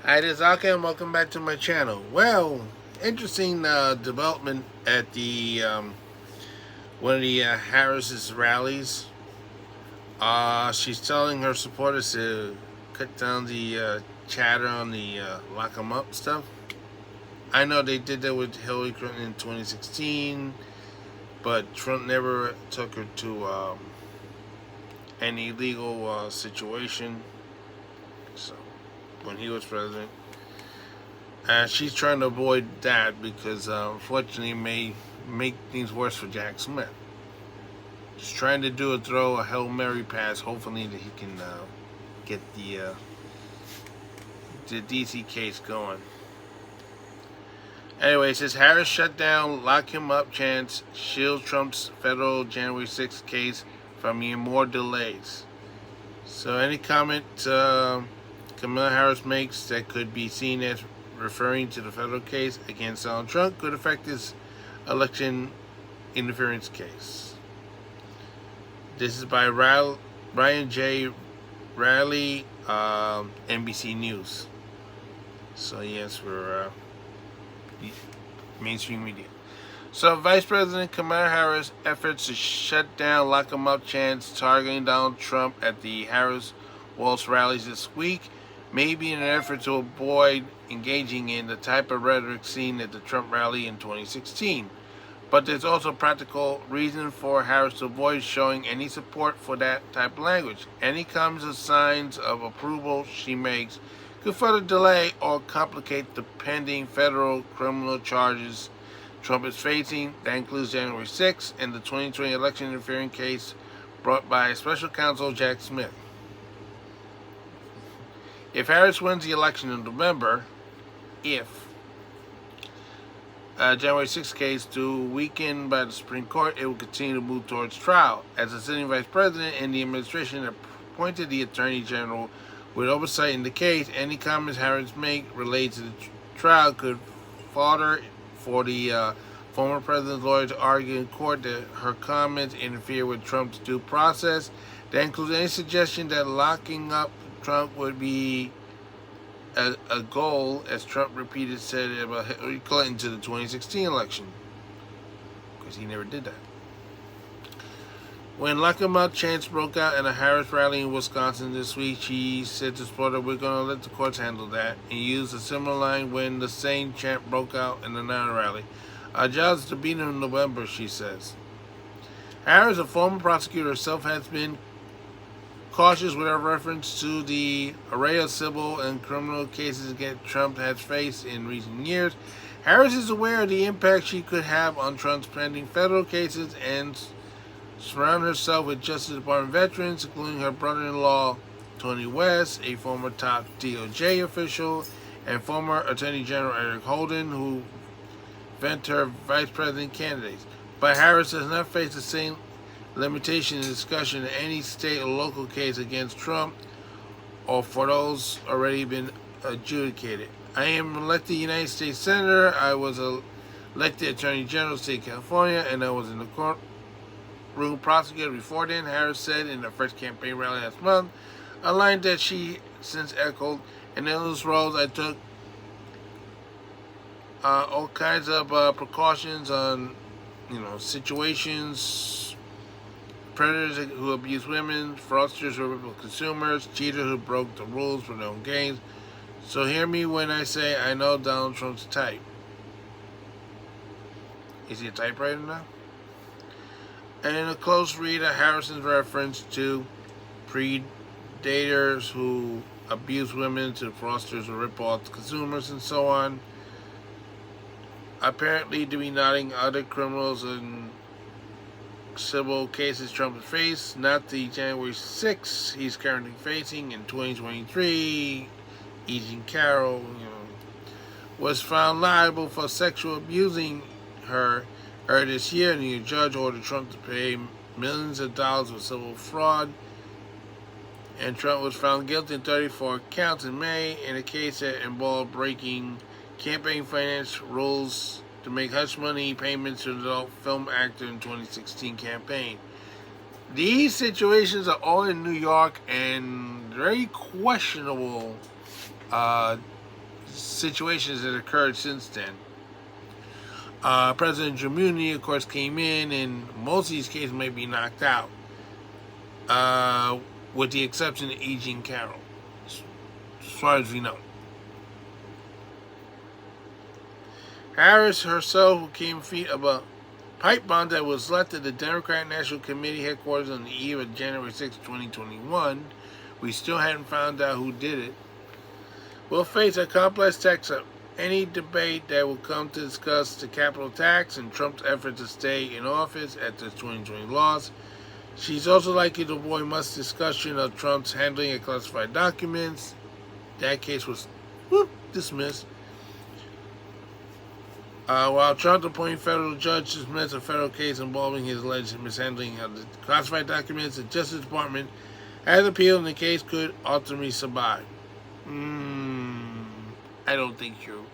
Hi, this is Aka, and welcome back to my channel. Well, interesting development at the one of the Harris's rallies. She's telling her supporters to cut down the chatter on the lock 'em up stuff. I know they did that with Hillary Clinton in 2016, but Trump never took her to any legal situation. So when he was president. She's trying to avoid that because unfortunately it may make things worse for Jack Smith. She's trying to throw a Hail Mary pass, hopefully that he can get the DC case going. Anyway, it says Harris shut down lock him up chants, shields Trump's federal January 6th case from even more delays. So any comment Kamala Harris makes that could be seen as referring to the federal case against Donald Trump could affect his election interference case. This is by Ryan J. Riley, NBC News. So yes, we're mainstream media. So Vice President Kamala Harris' efforts to shut down lock 'em up chants targeting Donald Trump at the Harris-Walz rallies this week may be in an effort to avoid engaging in the type of rhetoric seen at the Trump rally in 2016. But there's also practical reason for Harris to avoid showing any support for that type of language. Any comments or signs of approval she makes could further delay or complicate the pending federal criminal charges Trump is facing. That includes January 6th and the 2020 election interference case brought by special counsel Jack Smith. If Harris wins the election in November, if January 6th case to weakened by the Supreme Court, it will continue to move towards trial. As the sitting vice president and the administration appointed the attorney general with oversight in the case, any comments Harris make related to the trial could fodder for the former president's lawyer to argue in court that her comments interfere with Trump's due process. That includes any suggestion that locking up Trump would be a goal, as Trump repeatedly said about Hillary Clinton to the 2016 election, because he never did that. When lock 'em up chants broke out at a Harris rally in Wisconsin this week, she said to supporters, "We're going to let the courts handle that," and used a similar line when the same chant broke out in another rally. "Our job is to beat him in November," she says. Harris, a former prosecutor herself, has been cautious with her reference to the array of civil and criminal cases against Trump has faced in recent years. Harris is aware of the impact she could have on Trump's pending federal cases and surrounds herself with Justice Department veterans, including her brother-in-law, Tony West, a former top DOJ official, and former Attorney General Eric Holden, who vent her vice president candidates. But Harris does not face the same limitation in discussion in any state or local case against Trump or for those already been adjudicated. "I am elected United States Senator. I was elected Attorney General of the State of California, and I was in the courtroom prosecutor before then," Harris said in her first campaign rally last month, a line that she since echoed. "In those roles, I took all kinds of precautions on, situations, predators who abuse women, fraudsters who rip consumers, cheaters who broke the rules for their own gains. So hear me when I say I know Donald Trump's type." Is he a typewriter now? And in a close read of Harrison's reference to predators who abuse women, to fraudsters who rip off consumers, and so on, apparently to be nodding other criminals and civil cases Trump has faced, not the January 6th he's currently facing in 2023. E. Jean Carroll, was found liable for sexual abusing her earlier this year, and the judge ordered Trump to pay millions of dollars for civil fraud. And Trump was found guilty in 34 counts in May in a case that involved breaking campaign finance rules to make hush money payments to the adult film actor in 2016 campaign. These situations are all in New York, and very questionable situations that occurred since then. President Dramuni, of course, came in, and most of these cases may be knocked out, with the exception of E. Jean Carroll, as far as we know. Harris herself, who came feet of a pipe bomb that was left at the Democratic National Committee headquarters on the eve of January 6, 2021, we still hadn't found out who did it, will face a complex text of any debate that will come to discuss the capital tax and Trump's effort to stay in office after the 2020 loss. She's also likely to avoid much discussion of Trump's handling of classified documents. That case was dismissed. While Trump appointed federal judge dismissed a federal case involving his alleged mishandling of the classified documents, the Justice Department has appealed and the case could ultimately survive. I don't think so.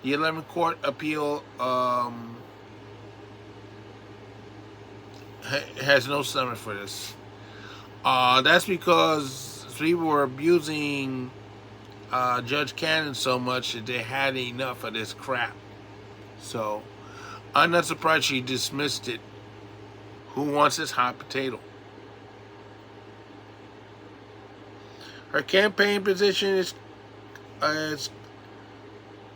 The 11th Court appeal has no stomach for this. That's because people were abusing Judge Cannon so much that they had enough of this crap. So, I'm not surprised she dismissed it. Who wants this hot potato? Her campaign position is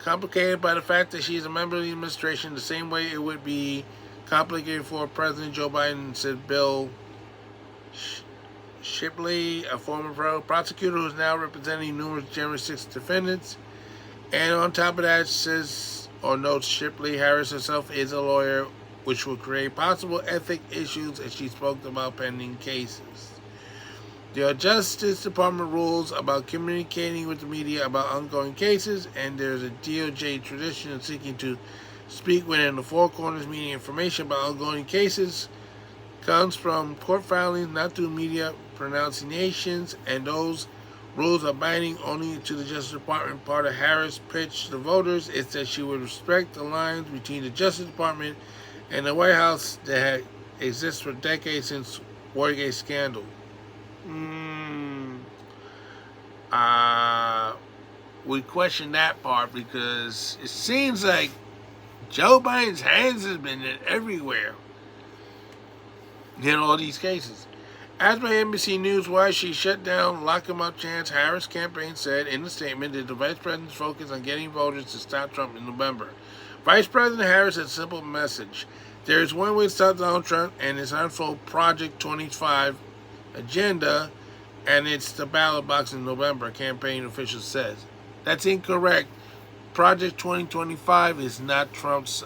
complicated by the fact that she is a member of the administration, the same way it would be complicated for President Joe Biden, said Bill Shipley, a former federal prosecutor who is now representing numerous January 6th defendants. And on top of that, says or notes Shipley, Harris herself is a lawyer, which will create possible ethic issues as she spoke about pending cases. There are Justice Department rules about communicating with the media about ongoing cases, and there's a DOJ tradition of seeking to speak within the four corners, meaning information about ongoing cases comes from court filings, not through media pronunciations, and those rules are binding only to the Justice Department. Part of Harris' pitch to the voters is that she would respect the lines between the Justice Department and the White House that exists for decades since Watergate scandal. We question that part because it seems like Joe Biden's hands has been everywhere in all these cases. As by NBC News, why she shut down lock 'em up chants, Harris' campaign said in a statement that the vice president's focus on getting voters to stop Trump in November. Vice President Harris had a simple message. There is one way to stop Donald Trump, and it's unfold Project 25 agenda, and it's the ballot box in November, campaign official says. That's incorrect. Project 2025 is not Trump's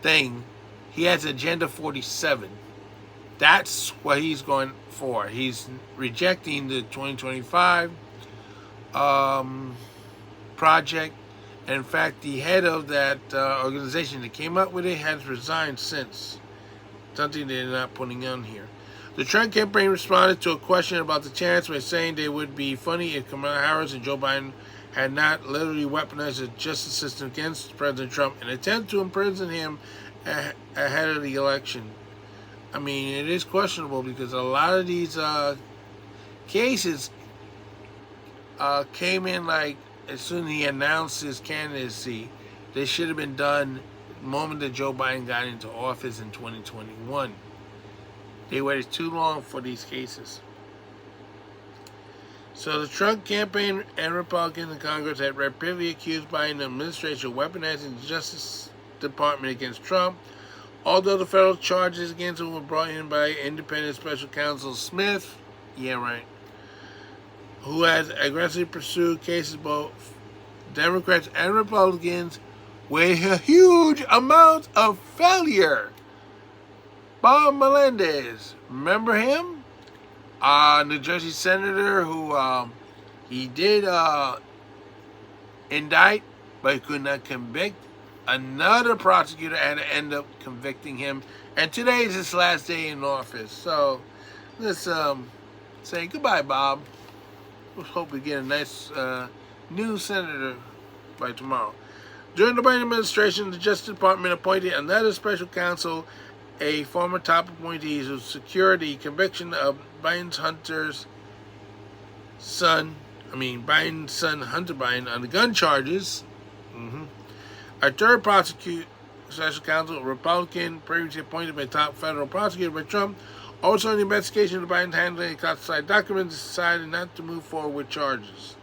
thing. He has Agenda 47. That's what he's going for. He's rejecting the 2025 project. And in fact, the head of that organization that came up with it has resigned since. Something they're not putting on here. The Trump campaign responded to a question about the chants by saying they would be funny if Kamala Harris and Joe Biden had not literally weaponized the justice system against President Trump in an attempt to imprison him ahead of the election. I mean, it is questionable because a lot of these cases came in like as soon as he announced his candidacy. They should have been done the moment that Joe Biden got into office in 2021. They waited too long for these cases. So the Trump campaign and Republicans in Congress had repeatedly accused Biden administration of weaponizing the Justice Department against Trump, although the federal charges against him were brought in by independent special counsel Smith, who has aggressively pursued cases both Democrats and Republicans with a huge amount of failure. Bob Melendez, remember him? New Jersey senator who he did indict, but he could not convict. Another prosecutor had to end up convicting him. And today is his last day in office. So let's say goodbye, Bob. Let's hope we get a nice new senator by tomorrow. During the Biden administration, the Justice Department appointed another special counsel, a former top appointee who secured the conviction of Biden's Hunter's son, Biden's son Hunter Biden on the gun charges. A third prosecutor, special counsel, a Republican previously appointed by top federal prosecutor by Trump, also in the investigation of Biden's handling of classified documents, decided not to move forward with charges.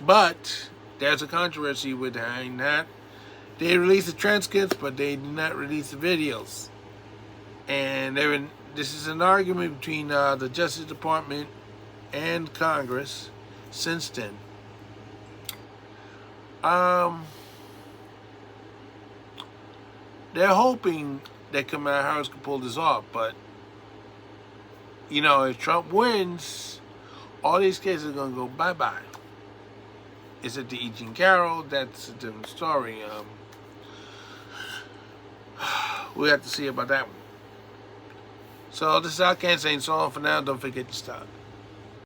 But there's a controversy behind that. They released the transcripts, but they did not release the videos. And this is an argument between the Justice Department and Congress since then. They're hoping that Kamala Harris can pull this off, but if Trump wins, all these cases are going to go bye-bye. Is it the E. Jean Carroll? That's a different story. We have to see about that one. So this is Al Can saying so long for now. Don't forget to stop.